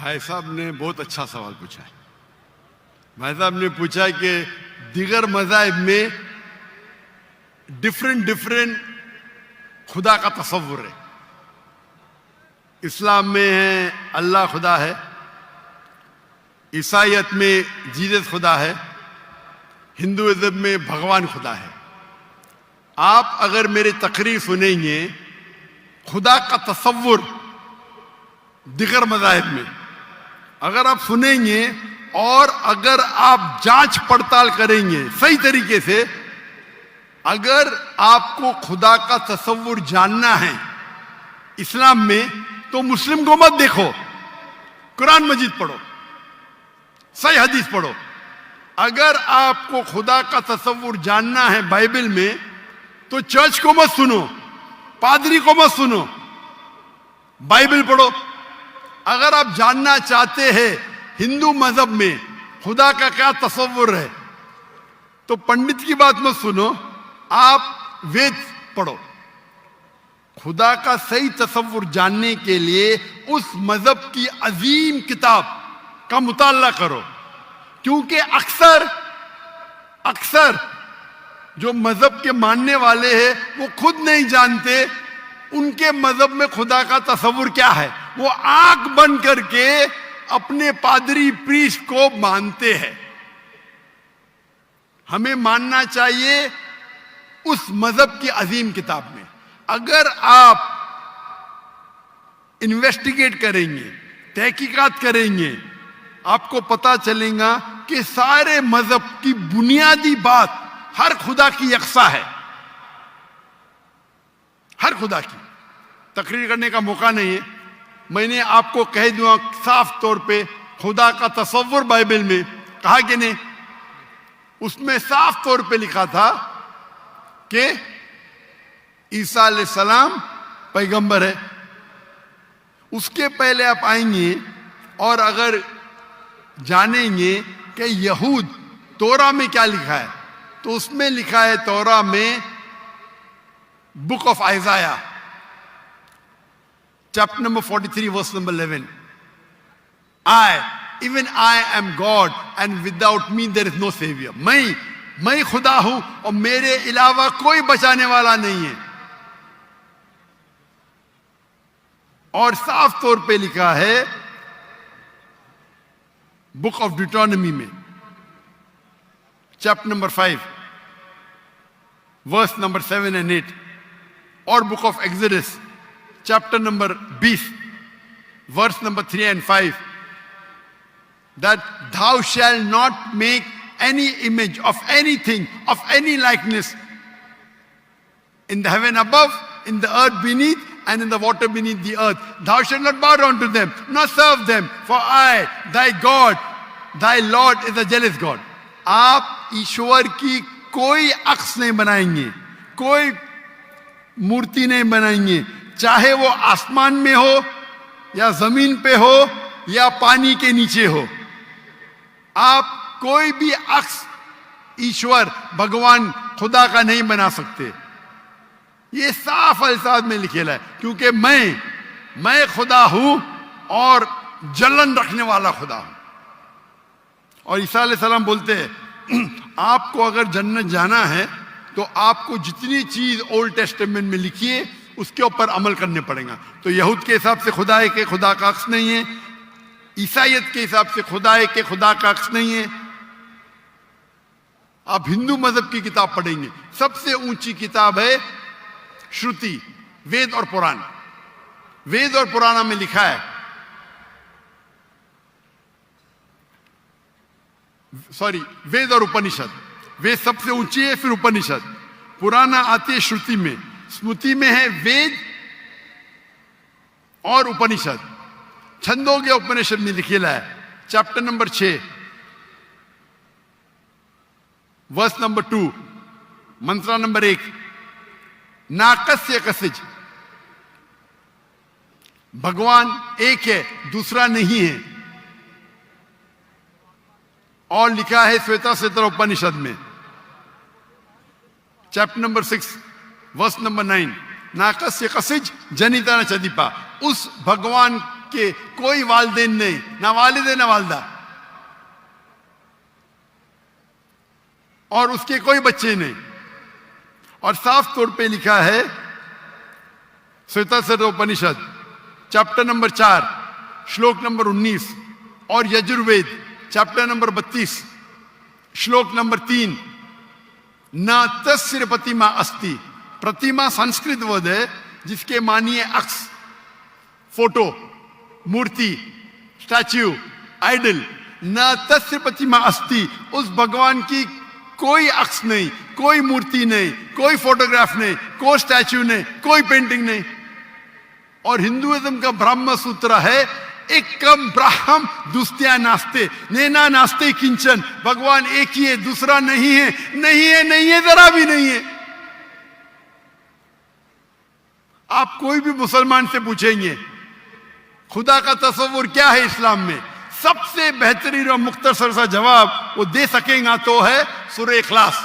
भाई साहब ने बहुत अच्छा सवाल पूछा है। भाई साहब ने पूछा कि दीगर मज़ाहिब में डिफरेंट खुदा का तसव्वुर है। इस्लाम में है अल्लाह खुदा है, ईसाईयत में जीसस खुदा है, हिंदुइज्म में भगवान खुदा है। आप अगर मेरी तकरीर सुनेंगे खुदा का तसव्वुर दिगर मज़ाहिब में अगर आप सुनेंगे और अगर आप जांच पड़ताल करेंगे सही तरीके से, अगर आपको खुदा का तसव्वुर जानना है इस्लाम में, तो मुस्लिम को मत देखो, कुरान मजीद पढ़ो, सही हदीस पढ़ो। अगर आपको खुदा का तसव्वुर जानना है बाइबल में, तो चर्च को मत सुनो, पादरी को मत सुनो, बाइबल पढ़ो। अगर आप जानना चाहते हैं हिंदू मजहब में खुदा का क्या तसव्वुर है, तो पंडित की बात मत सुनो, आप वेद पढ़ो। खुदा का सही तसव्वुर जानने के लिए उस मजहब की अजीम किताब का मुताला करो, क्योंकि अक्सर जो मजहब के मानने वाले हैं वो खुद नहीं जानते उनके मजहब में खुदा का तसव्वुर क्या है। वो आंख बंद करके अपने पादरी प्रीस्ट को मानते हैं। हमें मानना चाहिए उस मजहब की अजीम किताब में। अगर आप इन्वेस्टिगेट करेंगे, तहकीकात करेंगे, आपको पता चलेगा कि सारे मजहब की बुनियादी बात हर खुदा की यकसा है। हर खुदा की तकरीर करने का मौका नहीं है। मैंने आपको कह दूंगा साफ तौर पे, खुदा का तसव्वुर बाइबल में कहा कि नहीं, उसमें साफ तौर पे लिखा था कि ईसा अलैहिस्सलाम पैगंबर है। उसके पहले आप आएंगे और अगर जानेंगे कि यहूद तोरा में क्या लिखा है, तो उसमें लिखा है तोरा में book of Isaiah chapter number 43 verse number 11, even I am God and without me there is no savior। मैं खुदा हूं और मेरे अलावा कोई बचाने वाला नहीं है। और साफ तौर पे लिखा है बुक ऑफ डिटोनॉमी में चैप्टर नंबर 5 वर्स नंबर 7 and 8, और book of Exodus chapter number 20 verse number 3 and 5, that thou shalt not make any image of anything, of any likeness in the heaven above, in the earth beneath, and in the water beneath the earth. Thou shalt not bow down to them, nor serve them, for I, thy God, thy Lord is a jealous God। आप ईश्वर की कोई अक्स नहीं बनाएंगे, कोई मूर्ति नहीं बनाएंगे, चाहे वो आसमान में हो या जमीन पे हो या पानी के नीचे हो। आप कोई भी अक्स ईश्वर भगवान खुदा का नहीं बना सकते। ये साफ अल्फाज में लिखेला है, क्योंकि मैं खुदा हूं और जलन रखने वाला खुदा हूं। और ईसा अलैहिस्सलाम बोलते हैं आपको अगर जन्नत जाना है तो आपको जितनी चीज ओल्ड टेस्टामेंट में लिखी है उसके ऊपर अमल करने पड़ेगा। तो यहूद के हिसाब से खुदा है कि खुदा का अक्स नहीं है, ईसाईयत के हिसाब से खुदा है कि खुदा का अक्स नहीं है। आप हिंदू मजहब की किताब पढ़ेंगे, सबसे ऊंची किताब है श्रुति, वेद और पुराण। वेद और पुराण में लिखा है, वेद और उपनिषद। वेद सबसे ऊंची है, फिर उपनिषद, पुराना आती है श्रुति में, स्मृति में है वेद और उपनिषद। छंदोग्य उपनिषद में लिखेला है चैप्टर नंबर 6 वर्स नंबर 2, मंत्र नंबर 1, नाकस्य कसिज, भगवान एक है, दूसरा नहीं है। और लिखा है श्वेता श्वेतर उपनिषद में चैप्टर नंबर 6 वर्स नंबर 9, नाकस्य कसिज जनिता न चदीपा। उस भगवान के कोई वालिदैन नहीं, ना वालिद ना वालदा, और उसके कोई बच्चे नहीं। और साफ तौर पे लिखा है श्वेताश्वतर उपनिषद चैप्टर नंबर 4 श्लोक नंबर 19 और यजुर्वेद चैप्टर नंबर 32 श्लोक नंबर 3, न तस्य प्रतिमा अस्ति। प्रतिमा संस्कृत वर्ड है जिसके मानिए अक्स, फोटो, मूर्ति, स्टैच्यू, आइडल। न तस्य प्रतिमा अस्ति, उस भगवान की कोई अक्स नहीं, कोई मूर्ति नहीं, कोई फोटोग्राफ नहीं, कोई स्टैच्यू नहीं, कोई पेंटिंग नहीं। और हिंदुइज्म का ब्रह्म सूत्र है एकम ब्रह्म द्वितीया नास्ते, नैना नास्ते किंचन। भगवान एक ही है, दूसरा नहीं है, नहीं है, नहीं है, जरा भी नहीं है। आप कोई भी मुसलमान से पूछेंगे खुदा का तस्वुर क्या है इस्लाम में, सबसे बेहतरीन और मुख्तसर सा जवाब वो दे सकेगा तो है सूरह इखलास,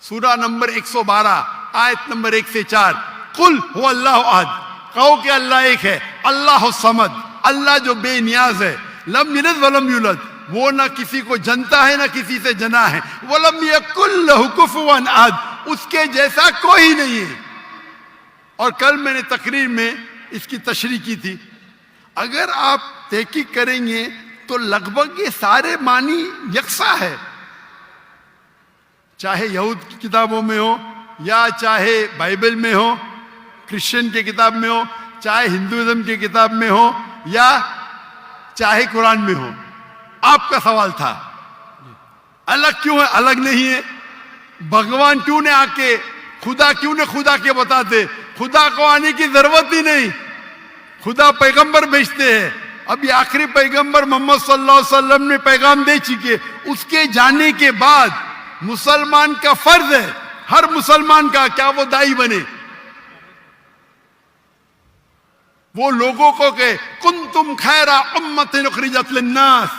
सूरा नंबर 112 आयत नंबर 1 से 4। कुल हुवा अल्लाहु अहद, कहो कि अल्लाह एक है, अल्लाह समद, अल्लाह जो बेनियाज है, लम यलिद वलम यूलद, वो ना किसी को जनता है ना किसी से जना है, वलम यकुल लहु कुफुवन अहद, उसके जैसा कोई नहीं है। और कल मैंने तकरीर में इसकी तशरीह की थी। अगर आप तहकीक करेंगे तो लगभग ये सारे मानी यकसा है, चाहे यहूद की किताबों में हो या चाहे बाइबल में हो, क्रिश्चियन की किताब में हो, चाहे हिंदुइज्म की किताब में हो या चाहे कुरान में हो। आपका सवाल था अलग क्यों है, अलग नहीं है। भगवान क्यों ने आके, खुदा क्यों ने खुदा के बताते, खुदा को आने की जरूरत ही नहीं। खुदा पैगंबर भेजते हैं। अभी आखिरी पैगंबर मोहम्मद सल्लल्लाहु अलैहि वसल्लम ने पैगाम दे चुके, उसके जाने के बाद मुसलमान का फर्ज है, हर मुसलमान का, क्या वो दाई बने, वो लोगों को कहे कुंतुम खैरा उम्मतिन उखरिजत लिन्नास।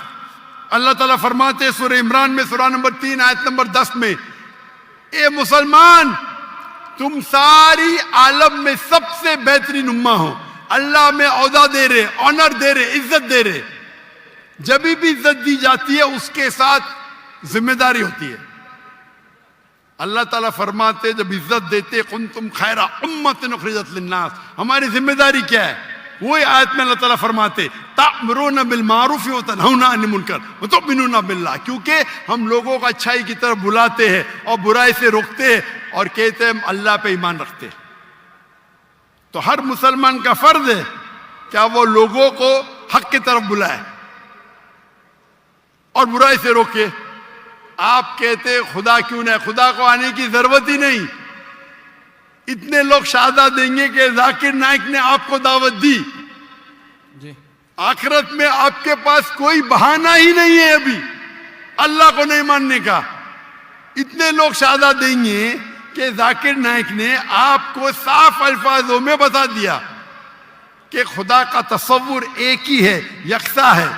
अल्लाह ताला फरमाते सूरह इमरान में सूरा नंबर 3 आयत नंबर 10 में, ए मुसलमान तुम सारी आलम में सबसे बेहतरीन उम्मा हो। अल्लाह में औदा दे रहे, ऑनर दे रहे, इज्जत दे रहे। जब भी इज्जत दी जाती है उसके साथ जिम्मेदारी होती है। अल्लाह ताला फरमाते जब इज्जत देते कुंतुम खैरा उम्मतिन उखरिजत लिन्नास, हमारी जिम्मेदारी क्या है? वही आयत में अल्लाह ताला फरमाते तामुरूना बिल मारूफ व तनहौना अनिल मुनकर व तुमिनूना बिल्लाह, क्योंकि हम लोगों को अच्छाई की तरफ बुलाते हैं और बुराई से रोकते हैं और कहते हैं हम अल्लाह पे ईमान रखते हैं। तो हर मुसलमान का फर्ज है क्या वो लोगों को हक की तरफ बुलाए और बुराई से रोके। आप कहते खुदा क्यों नहीं, खुदा को आने की जरूरत ही नहीं। इतने लोग शहादत देंगे कि जाकिर नाइक ने आपको दावत दी जी। आखिरत में आपके पास कोई बहाना ही नहीं है अभी अल्लाह को नहीं मानने का। इतने लोग शहादत देंगे कि जाकिर नाइक ने आपको साफ अल्फाजों में बता दिया कि खुदा का तस्वुर एक ही है, यकसा है,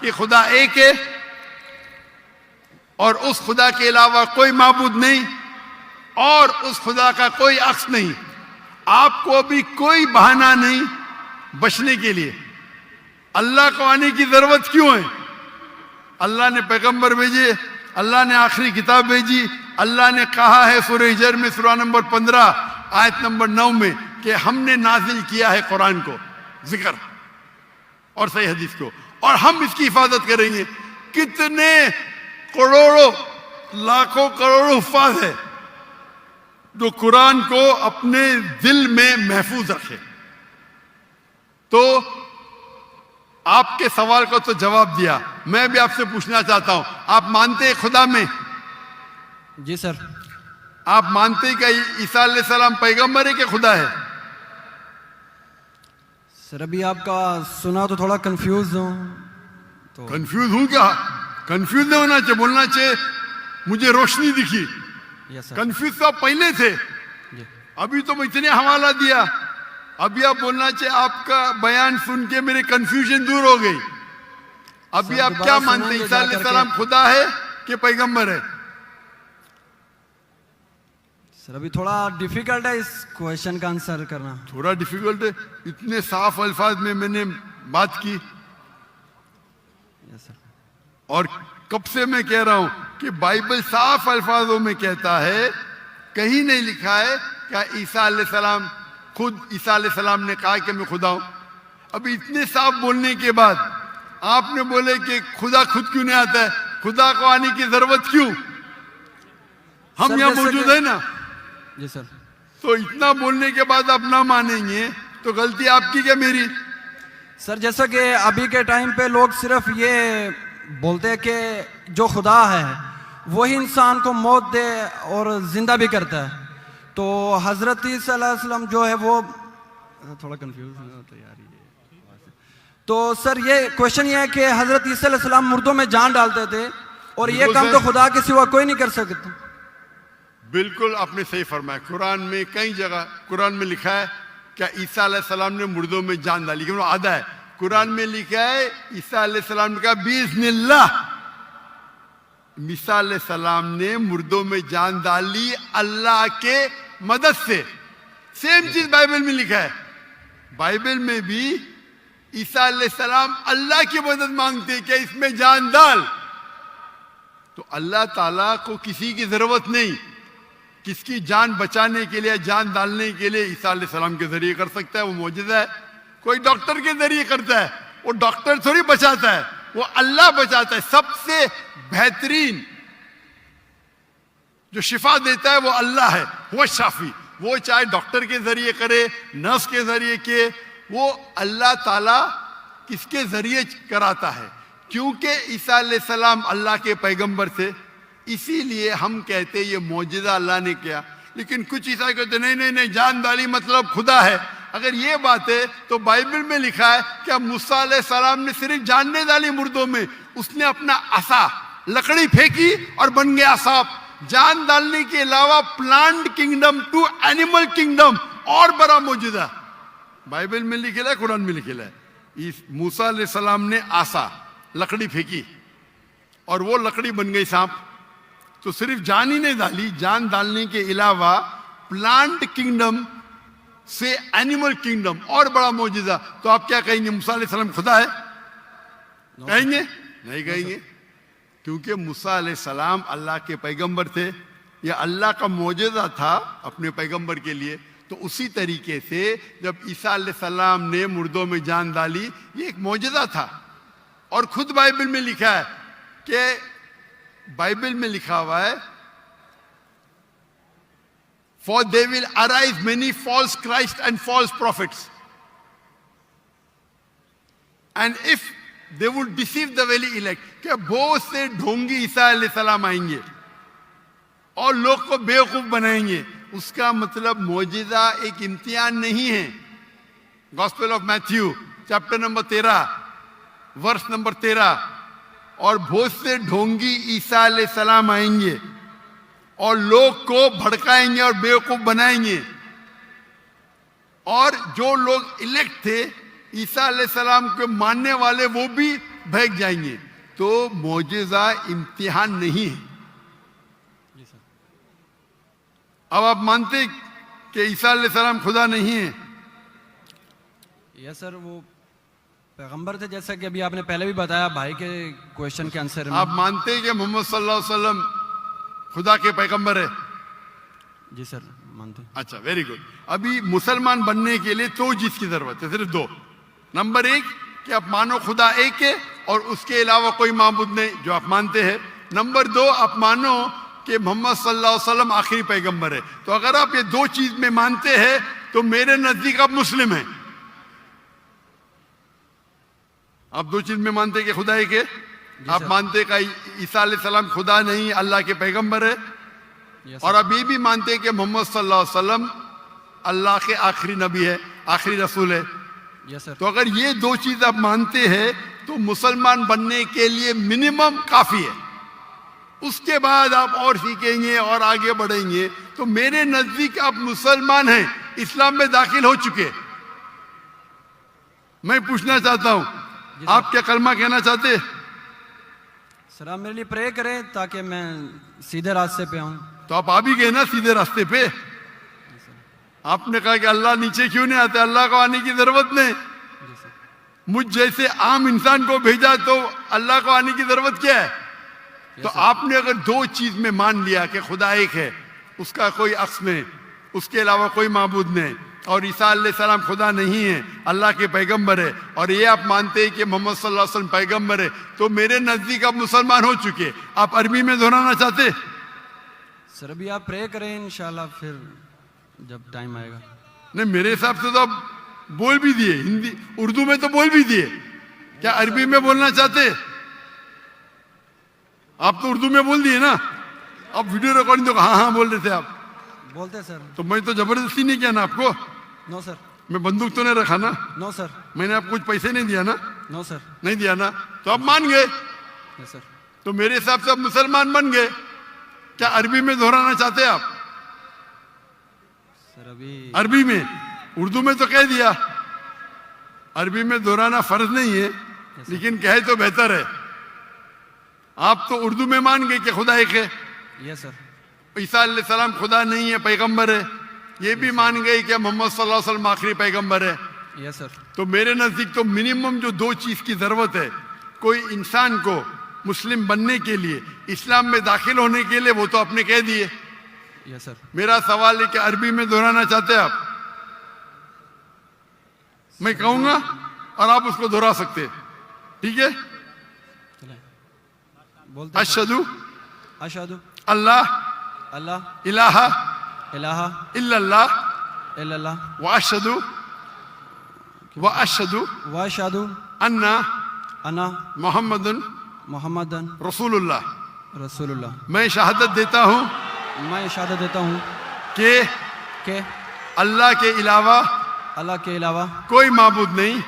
कि खुदा एक है और उस खुदा के अलावा कोई माबूद नहीं और उस खुदा का कोई अक्स नहीं। आपको अभी कोई बहाना नहीं बचने के लिए। अल्लाह को आने की जरूरत क्यों है? अल्लाह ने पैगंबर भेजे, अल्लाह ने आखिरी किताब भेजी। अल्लाह ने कहा है सूरह हिजर में सूरा नंबर 15 आयत नंबर 9 में कि हमने नाजिल किया है कुरान को, जिक्र और सही हदीस को, और हम इसकी हिफाजत करेंगे। कितने करोड़ों लाखों करोड़ों हुफ्फाज है जो कुरान को अपने दिल में महफूज रखे। तो आपके सवाल को तो जवाब दिया। मैं भी आपसे पूछना चाहता हूं, आप मानते हैं खुदा में? जी सर। आप मानते हैं कि ईसा अलैहिस्सलाम पैगंबर है कि खुदा है? सर अभी आपका सुना तो थोड़ा कंफ्यूज हूं। तो कंफ्यूज हूं क्या? कंफ्यूज नहीं होना चाहिए, बोलना चाहिए मुझे रोशनी दिखी। कंफ्यूज तो आप पहले थे, अभी तो मैं इतने हवाला दिया। अभी आप बोलना चाहिए आपका बयान सुन के मेरे कंफ्यूजन दूर हो गई। अभी आप क्या मानते हैं, ईसा अलैहिस्सलाम खुदा है कि पैगंबर है? सर अभी थोड़ा डिफिकल्ट है इस क्वेश्चन का आंसर करना। थोड़ा डिफिकल्ट है? इतने साफ अल्फाज में मैंने बात की। Yes sir. और कब से मैं कह रहा हूं कि बाइबल साफ अल्फाजों में कहता है, कहीं नहीं लिखा है क्या ईसा अलैहिस्सलाम खुद ईसा अलैहिस्सलाम ने कहा कि मैं खुदा हूं। अभी इतने साफ बोलने के बाद आपने बोले कि खुदा खुद क्यों नहीं आता है, खुदा को आने की जरूरत क्यों? हम सर, यहाँ जैसे मौजूद कि- है ना। जी सर। तो इतना बोलने के बाद आप ना मानेंगे तो गलती आपकी क्या मेरी? सर जैसा कि अभी के टाइम पे लोग सिर्फ ये बोलते हैं कि जो खुदा है वही इंसान को मौत दे और जिंदा भी करता है। तो हजरत ईसा अलैहिस्सलाम जो है वो थोड़ा कंफ्यूज होता है यार ये। तो सर ये क्वेश्चन ये है कि हजरत ईसा अलैहिस्सलाम मुर्दों में जान डालते थे और ये बिल्कुल काम सर। तो खुदा के सिवा कोई नहीं कर सकता। बिल्कुल आपने सही फरमाया। कुरान में कई जगह कुरान में लिखा है क्या ईसा अलैहिस्सलाम ने मुर्दों में जान डाली, क्यों आधा है कुरान में लिखा है ईसा अलैहिस्सलाम ने कहा बिस्मिल्लाह। ईसा अलैहिस्सलाम ने मुर्दों में जान डाली अल्लाह के मदद से। सेम चीज बाइबल में लिखा है। बाइबल में भी ईसा अलैहिस्सलाम अल्लाह की मदद मांगते क्या इसमें जान डाल। तो अल्लाह ताला को किसी की जरूरत नहीं, किसकी जान बचाने के लिए जान डालने के लिए ईसा अलैहिस्सलाम के जरिए कर सकता है, वो मौजूदा है। कोई डॉक्टर के जरिए करता है, वो डॉक्टर थोड़ी बचाता है, वो अल्लाह बचाता है। सबसे बेहतरीन जो शिफा देता है वो अल्लाह है, वो शाफी। वो चाहे डॉक्टर के जरिए करे, नर्स के जरिए के, वो अल्लाह ताला किसके जरिए कराता है, क्योंकि ईसा अलैहिस्सलाम अल्लाह के पैगंबर थे। इसीलिए हम कहते ये मौजूदा अल्लाह ने किया। लेकिन कुछ ईसाई कहते नहीं नहीं नहीं, जान डाली मतलब खुदा है। अगर ये बात है तो बाइबल में लिखा है क्या मूसा अलैहिस्सलाम ने सिर्फ जान नहीं डाली मुर्दों में, उसने अपना असा लकड़ी फेंकी और बन गया सांप। जान डालने के अलावा plant kingdom to animal kingdom और बड़ा मौजूदा बाइबल में लिखेला है, कुरान में लिखेला है। इस मूसा अलैहिस्सलाम ने आसा लकड़ी फेंकी और वो लकड़ी बन गई सांप। तो सिर्फ जान ही नहीं डाली, जान डालने के अलावा प्लांट किंगडम से एनिमल किंगडम और बड़ा मौजूदा। तो आप क्या कहेंगे मूसा अलैहिस्सलाम खुदा है? कहेंगे नहीं कहेंगे, क्योंकि मूसा अलैहिस्सलाम अल्लाह के पैगंबर थे। यह अल्लाह का मौजूदा था अपने पैगंबर के लिए। तो उसी तरीके से जब ईसा अलैहिस्सलाम ने मुर्दों में जान डाली, ये एक मौजूदा था। और खुद बाइबल में लिखा है कि बाइबल में लिखा हुआ है for they will arise many false Christ and false prophets and if they would deceive the very elect. क्या बहुत से ढोंगी ईसा अलैहिस्सलाम आएंगे और लोग को बेवकूफ बनाएंगे। उसका मतलब मौजूदा एक इम्तिहान नहीं है। Gospel of Matthew chapter number 13 वर्ष नंबर 13, और बहुत से ढोंगी ईसा अलैहिस्सलाम आएंगे और लोग को भड़काएंगे और बेवकूफ बनाएंगे। और जो लोग इलेक्ट थे ईसा अलैहिस्सलाम को मानने वाले, वो भी भाग जाएंगे। तो मौजूदा इम्तिहान नहीं है। अब आप मानते कि ईसा अलैहिस्सलाम खुदा नहीं है? यस सर, वो पैगंबर थे, जैसा कि अभी आपने पहले भी बताया भाई के क्वेश्चन के आंसर में। आप मानते हैं कि मोहम्मद सल्लल्लाहु अलैहि वसल्लम खुदा के पैगंबर है? जी सर मानते हैं। अच्छा, वेरी गुड। अभी मुसलमान बनने के लिए दो चीज की जरूरत है, सिर्फ दो। नंबर एक कि आप मानो खुदा एक है और उसके अलावा कोई माबूद नहीं, जो आप मानते हैं। नंबर दो, आप मानो कि मोहम्मद सल्लल्लाहु अलैहि वसल्लम आखिरी पैगंबर है। तो अगर आप ये दो चीज में मानते हैं तो मेरे नजदीक आप मुस्लिम हैं। आप दो चीज में मानते हैं कि खुदा एक है, आप मानते हैं कि ईसा अलैहिस्सलाम खुदा नहीं अल्लाह के पैगंबर है, और आप ये भी मानते हैं कि मोहम्मद सल्लल्लाहु अलैहि वसल्लम अल्लाह के आखिरी नबी है, आखिरी रसूल है। Yes sir. तो अगर ये दो चीज आप मानते हैं तो मुसलमान बनने के लिए मिनिमम काफी है। उसके बाद आप और सीखेंगे और आगे बढ़ेंगे। तो मेरे नजदीक आप मुसलमान हैं, इस्लाम में दाखिल हो चुके। मैं पूछना चाहता हूं, आप क्या कलमा कहना चाहते? सर आप मेरे लिए प्रे करें ताकि मैं सीधे रास्ते पे आऊं। तो आप आ भी गए ना सीधे रास्ते पे। आपने कहा कि अल्लाह नीचे क्यों नहीं आते, अल्लाह को आने की जरूरत नहीं। मुझ जैसे आम इंसान को भेजा तो अल्लाह को आने की जरूरत क्या है? तो आपने अगर दो चीज में मान लिया कि खुदा एक है, उसका कोई अक्स नहीं, उसके अलावा कोई माबूद नहीं, और ईसा अलैहिस्सलाम खुदा नहीं है, अल्लाह के पैगंबर है, और ये आप मानते हैं कि मोहम्मद सल्लल्लाहु अलैहि वसल्लम पैगंबर है, तो मेरे नजदीक आप मुसलमान हो चुके। आप अरबी में दोहराना चाहते? सर अभी आप प्रे करें, इंशाल्लाह फिर जब टाइम आएगा। नहीं, मेरे हिसाब से तो आप बोल भी दिए, हिंदी उर्दू में तो बोल भी दिए, क्या अरबी में बोलना चाहते? आप तो उर्दू में बोल दिए ना। आप वीडियो रिकॉर्डिंग तो हाँ हाँ बोल रहे थे आप। बोलते सर। तो मैं तो जबरदस्ती नहीं किया ना आपको। No sir. मैं बंदूक तो नहीं रखा ना। No sir. मैंने आपको कुछ पैसे नहीं दिया ना। No sir. नहीं दिया ना, तो आप मान गए। Yes sir. तो मेरे हिसाब से आप मुसलमान बन गए। क्या अरबी में दोहराना चाहते हैं आप? सर अभी अरबी में, उर्दू में तो कह दिया। अरबी में दोहराना फर्ज नहीं है, लेकिन कहे तो बेहतर है। आप तो उर्दू में मान गए कि खुदा एक है। Yes sir. ईसा अलैहिस्सलाम खुदा नहीं है, पैगंबर है। ये भी मान गए कि मोहम्मद सल्लल्लाहु अलैहि वसल्लम आखिरी पैगंबर है। Yes sir. तो मेरे नजदीक तो मिनिमम जो दो चीज की जरूरत है कोई इंसान को मुस्लिम बनने के लिए, इस्लाम में दाखिल होने के लिए, वो तो आपने कह दिए। Yes sir. मेरा सवाल है कि अरबी में दोहराना चाहते हैं आप? मैं कहूंगा और आप उसको दोहरा सकते हैं, ठीक है? बोलते अशहदु अशहदु अल्लाह अल्लाह इलाहा इलाहा इल्लल्लाह इल्लल्लाह व अशहदु व अशहदु अन्ना अन्ना मोहम्मदन मुहम्मदन रसूलुल्लाह। रसूलुल्लाह। मैं शहादत देता हूँ मैं शहादत देता हूँ कि कि अल्लाह के अलावा अल्लाह के अलावा कोई माबूद नहीं,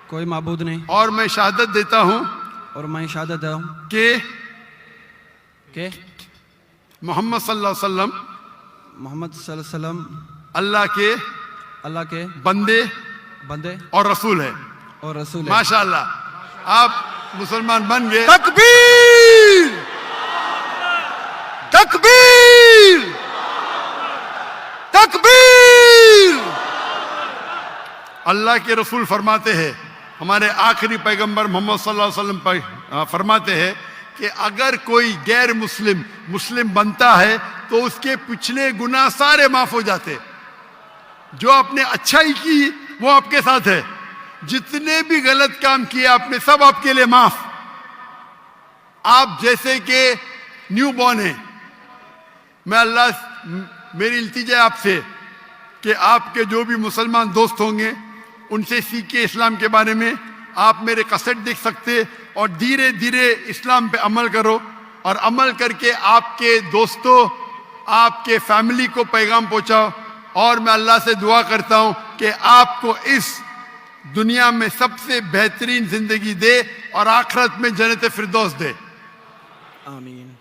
कोई माबूद नहीं, और मैं शहादत देता हूँ और मैं शहादत देता हूँ कि कि मोहम्मद सल्लल्लाहु अलैहि वसल्लम मोहम्मद सल्लल्लाहु अलैहि वसल्लम अल्लाह के बंदे बंदे और रसूल है। और रसूल है। माशाअल्लाह, आप मुसलमान बन गए। तकबीर तकबीर तकबीर। अल्लाह के रसूल फरमाते हैं, हमारे आखिरी पैगंबर मोहम्मद सल्लल्लाहु अलैहि वसल्लम फरमाते हैं कि अगर कोई गैर मुस्लिम मुस्लिम बनता है तो उसके पिछले गुनाह सारे माफ हो जाते। जो आपने अच्छाई की वो आपके साथ है, जितने भी गलत काम किए आपने सब आपके लिए माफ। आप जैसे कि न्यू बॉर्न है, मैं अल्लाह मेरी इल्तिजा आपसे कि आपके जो भी मुसलमान दोस्त होंगे उनसे सीख के इस्लाम के बारे में आप मेरे कैसेट देख सकते, और धीरे धीरे इस्लाम पे अमल करो, और अमल करके आपके दोस्तों आपके फैमिली को पैगाम पहुंचाओ। और मैं अल्लाह से दुआ करता हूं कि आपको इस दुनिया में सबसे बेहतरीन जिंदगी दे और आखिरत में जन्नत फिरदौस दे। आमीन।